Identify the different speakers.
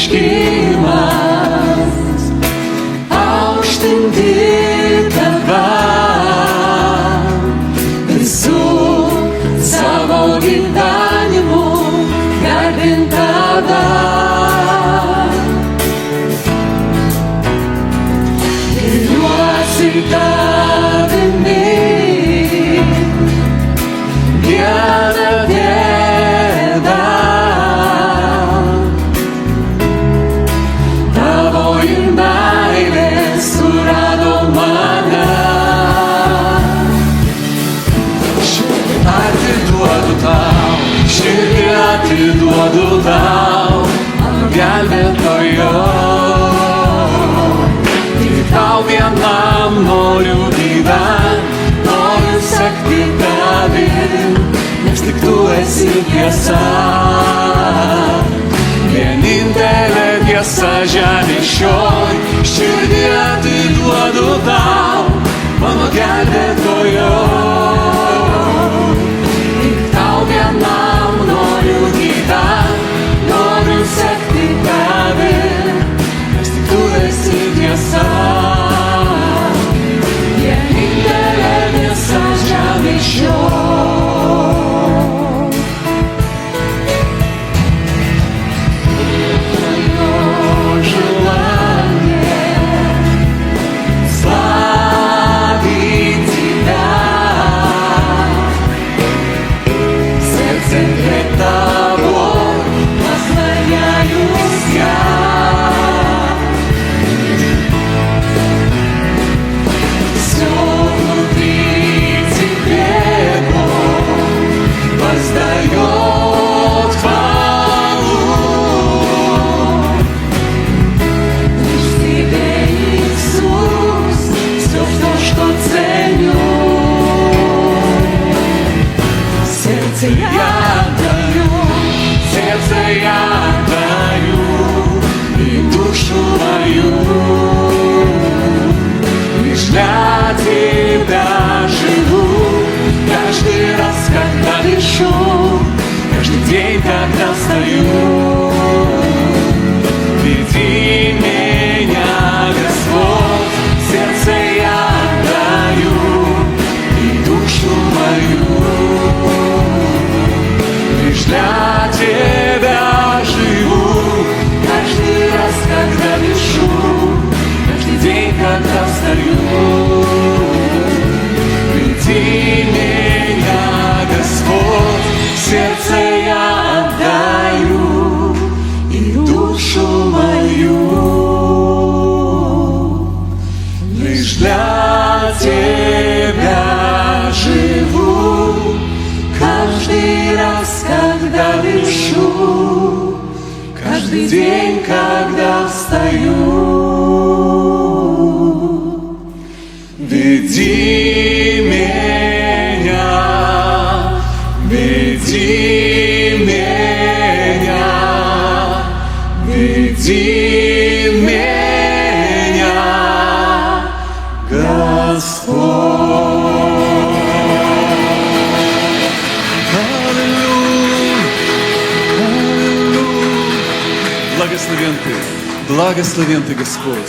Speaker 1: iškimas, aukštinti tave visų savo gyvenimu, garbint tave. Giliuosi tavimi, Dieve, Dieve, tavoji meilė surado mane. Atiduodu tau, širdį atiduodu tau, mano gelbėtojo. Tik tau vienam noriu gyvent, noriu sekti tavim, nes tik tu esi tiesa. Vienintelė tiesa žemės šioj, širdį atiduodu tau, mano gelbėtojo. Tik tau vienam noriu gyvent, noriu sekti tavim, nes tik tu esi tiesa. Vienintelė tiesa žemės šioj. Сердце я отдаю, и душу мою, лишь для тебя живу. Каждый раз, когда дышу, каждый день, когда встаю, веди меня, Господь. Сердце я отдаю, и душу мою, лишь для тебя живу. Каждый раз, когда дышу, каждый день, когда встаю, веди меня, Господь. Сердце я отдаю, и душу мою, лишь для тебя живу. Каждый раз, когда дышу, каждый день, когда встаю, веди меня, веди меня, веди меня, Господь. Благословен Ты, Господь.